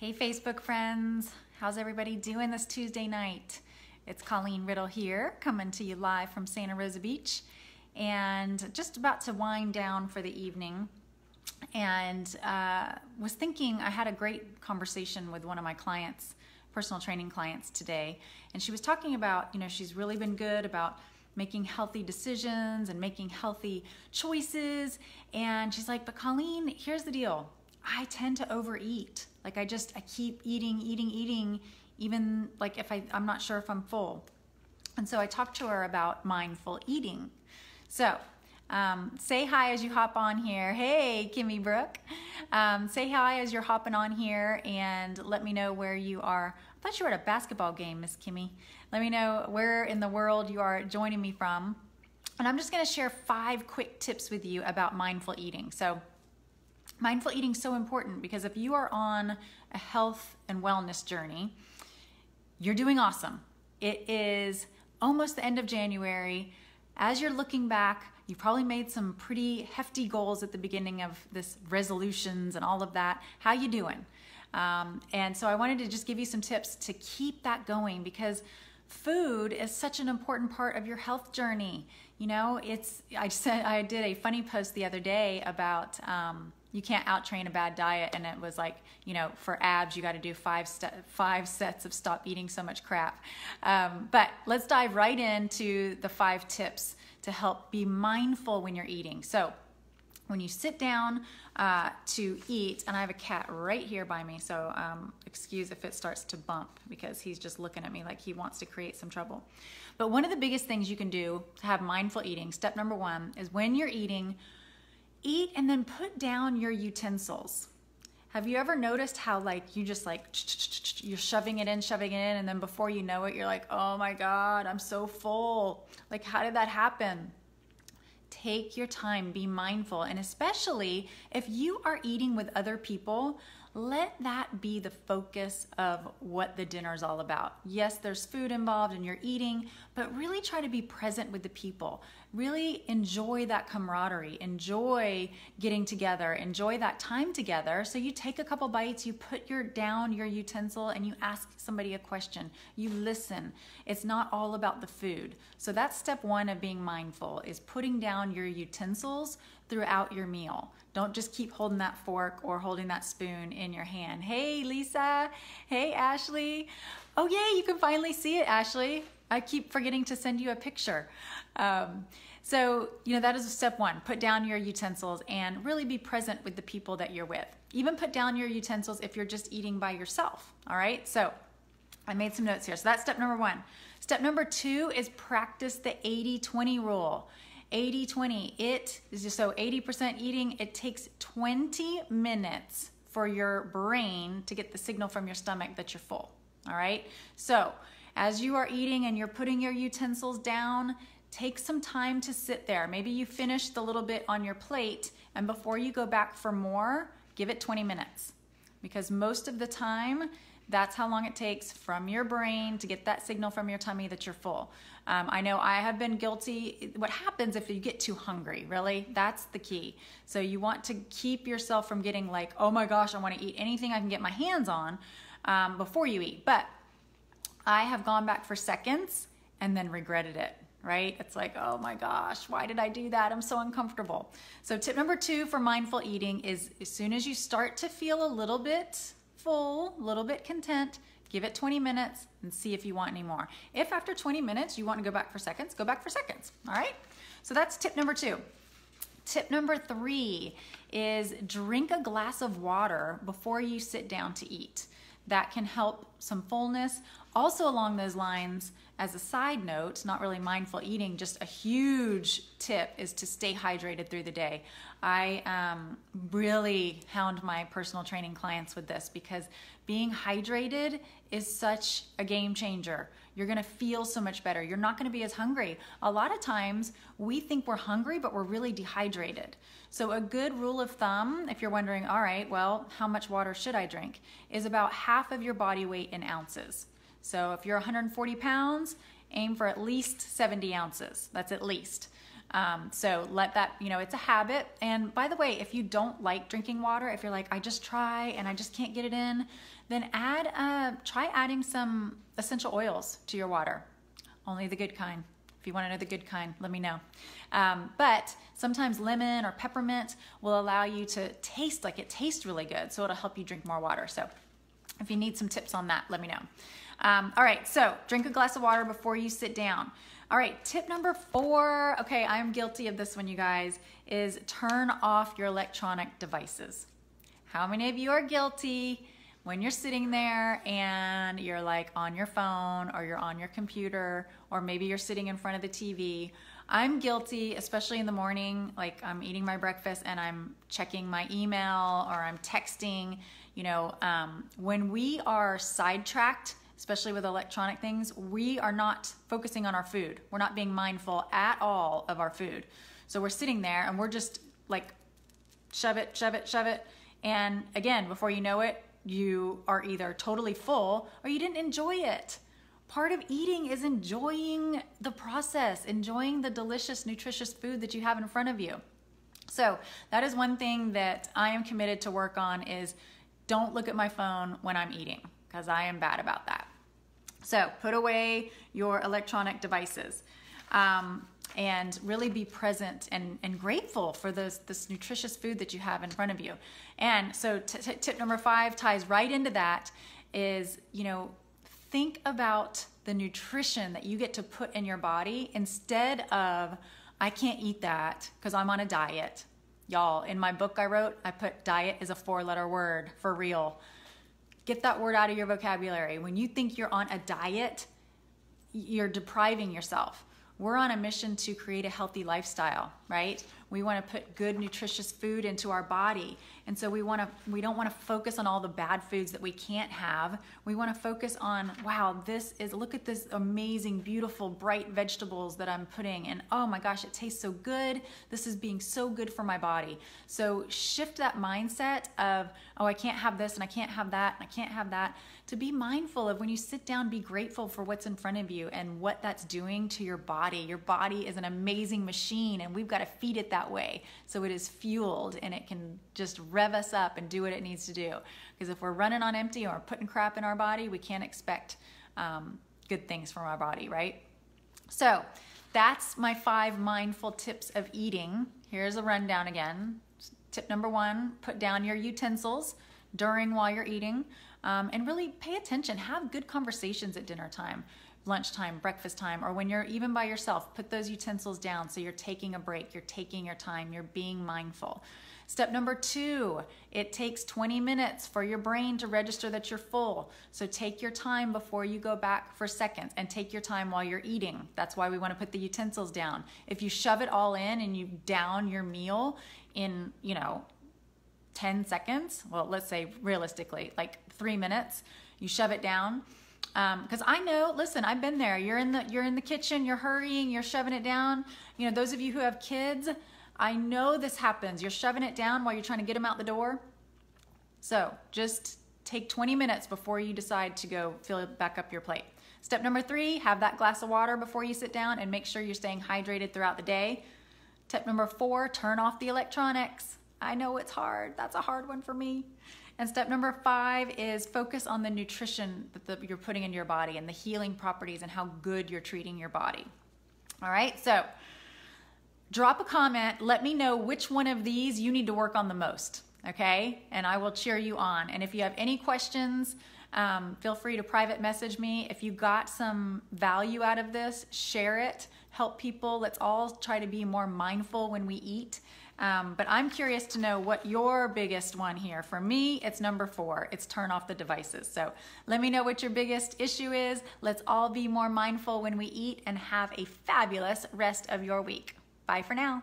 Hey Facebook friends, how's everybody doing this Tuesday night? It's Colleen Riddle here, coming to you live from Santa Rosa Beach, and just about to wind down for the evening. And was thinking, I had a great conversation with one of my clients, personal training clients today, and she was talking about, she's really been good about making healthy decisions and making healthy choices. And she's like, but Colleen, here's the deal. I tend to overeat. Like I keep eating, even like if I'm not sure if I'm full. And so I talked to her about mindful eating. So say hi as you hop on here. Hey, Kimmy Brooke. Say hi as you're hopping on here and let me know where you are. I thought you were at a basketball game, Miss Kimmy. Let me know where in the world you are joining me from. And I'm just gonna share 5 quick tips with you about mindful eating. So mindful eating is so important because if you are on a health and wellness journey, you're doing awesome. It is almost the end of January. As you're looking back, you've probably made some pretty hefty goals at the beginning of this resolutions and all of that. How you doing? And so I wanted to just give you some tips to keep that going because food is such an important part of your health journey. I did a funny post the other day about you can't outtrain a bad diet, and it was like, for abs, you got to do 5 sets of stop eating so much crap. But let's dive right into the 5 tips to help be mindful when you're eating. So when you sit down to eat, and I have a cat right here by me, so excuse if it starts to bump because he's just looking at me like he wants to create some trouble. But one of the biggest things you can do to have mindful eating, step number 1, is when you're eating, eat and then put down your utensils. Have you ever noticed how you're shoving it in, and then before you know it, you're like, oh my God, I'm so full. Like, how did that happen? Take your time, be mindful, and especially if you are eating with other people, let that be the focus of what the dinner's all about. Yes, there's food involved and you're eating, but really try to be present with the people. Really enjoy that camaraderie, enjoy getting together, enjoy that time together. So you take a couple bites, you put down your utensil and you ask somebody a question. You listen. It's not all about the food. So that's step 1 of being mindful, is putting down your utensils throughout your meal. Don't just keep holding that fork or holding that spoon in your hand. Hey, Lisa. Hey, Ashley. Oh, yay, you can finally see it, Ashley. I keep forgetting to send you a picture. So that is step 1. Put down your utensils and really be present with the people that you're with. Even put down your utensils if you're just eating by yourself, all right? So I made some notes here. So that's step number 1. Step number 2 is practice the 80-20 rule. 80-20, it is just so 80% eating, it takes 20 minutes for your brain to get the signal from your stomach that you're full, all right? So as you are eating and you're putting your utensils down, take some time to sit there. Maybe you finished the little bit on your plate, and before you go back for more, give it 20 minutes. Because most of the time, that's how long it takes from your brain to get that signal from your tummy that you're full. I know I have been guilty. What happens if you get too hungry, really? That's the key. So you want to keep yourself from getting like, oh my gosh, I want to eat anything I can get my hands on before you eat. But I have gone back for seconds and then regretted it, right? It's like, oh my gosh, why did I do that? I'm so uncomfortable. So tip number 2 for mindful eating is as soon as you start to feel a little bit full, a little bit content, give it 20 minutes and see if you want any more. If after 20 minutes you want to go back for seconds, go back for seconds, all right? So that's tip number 2. Tip number 3 is drink a glass of water before you sit down to eat. That can help some fullness. Also along those lines, as a side note, not really mindful eating, just a huge tip is to stay hydrated through the day. I really hound my personal training clients with this because being hydrated is such a game changer. You're gonna feel so much better. You're not gonna be as hungry. A lot of times we think we're hungry, but we're really dehydrated. So a good rule of thumb, if you're wondering, all right, well, how much water should I drink, is about half of your body weight in ounces. So if you're 140 pounds, aim for at least 70 ounces. That's at least. So let that, it's a habit. And by the way, if you don't like drinking water, if you're like, I just try and I just can't get it in, then try adding some essential oils to your water. Only the good kind. If you want to know the good kind, let me know. But sometimes lemon or peppermint will allow you to taste like it tastes really good. So it'll help you drink more water. So if you need some tips on that, let me know. All right, so drink a glass of water before you sit down. All right, tip number 4, okay, I'm guilty of this one, you guys, is turn off your electronic devices. How many of you are guilty when you're sitting there and you're like on your phone or you're on your computer or maybe you're sitting in front of the TV? I'm guilty, especially in the morning, like I'm eating my breakfast and I'm checking my email or I'm texting. When we are sidetracked, especially with electronic things, we are not focusing on our food. We're not being mindful at all of our food. So we're sitting there and we're just like, shove it, shove it, shove it. And again, before you know it, you are either totally full or you didn't enjoy it. Part of eating is enjoying the process, enjoying the delicious, nutritious food that you have in front of you. So that is one thing that I am committed to work on is don't look at my phone when I'm eating, because I am bad about that. So put away your electronic devices and really be present and grateful for this nutritious food that you have in front of you. And so tip number 5 ties right into that is, think about the nutrition that you get to put in your body instead of, I can't eat that because I'm on a diet. Y'all, in my book I wrote, I put diet is a 4-letter word for real. Get that word out of your vocabulary. When you think you're on a diet, you're depriving yourself. We're on a mission to create a healthy lifestyle, right? We want to put good, nutritious food into our body. And so we don't want to focus on all the bad foods that we can't have. We want to focus on, wow, look at this amazing, beautiful, bright vegetables that I'm putting. And oh my gosh, it tastes so good. This is being so good for my body. So shift that mindset of, oh, I can't have this and I can't have that and I can't have that, to be mindful of when you sit down, be grateful for what's in front of you and what that's doing to your body. Your body is an amazing machine and we've got to feed it that way so it is fueled and it can just rev us up and do what it needs to do. Because if we're running on empty or putting crap in our body, we can't expect good things from our body, right? So that's my 5 mindful tips of eating. Here's a rundown again. Tip number 1, put down your utensils while you're eating. And really pay attention. Have good conversations at dinner time, lunchtime, breakfast time, or when you're even by yourself. Put those utensils down so you're taking a break, you're taking your time, you're being mindful. Step number 2, it takes 20 minutes for your brain to register that you're full. So take your time before you go back for seconds and take your time while you're eating. That's why we want to put the utensils down. If you shove it all in and you down your meal in, 10 seconds, well, let's say realistically, like 3 minutes, you shove it down. Because I know, listen, I've been there. You're in the kitchen, you're hurrying, you're shoving it down. Those of you who have kids, I know this happens. You're shoving it down while you're trying to get them out the door. So just take 20 minutes before you decide to go fill back up your plate. Step number 3, have that glass of water before you sit down and make sure you're staying hydrated throughout the day. Tip number 4, turn off the electronics. I know it's hard. That's a hard one for me. And step number 5 is focus on the nutrition that you're putting in your body and the healing properties and how good you're treating your body. All right, so drop a comment. Let me know which one of these you need to work on the most, okay? And I will cheer you on. And if you have any questions, feel free to private message me. If you got some value out of this, share it. Help people. Let's all try to be more mindful when we eat. But I'm curious to know what your biggest one here. For me, it's number 4. It's turn off the devices. So let me know what your biggest issue is. Let's all be more mindful when we eat and have a fabulous rest of your week. Bye for now.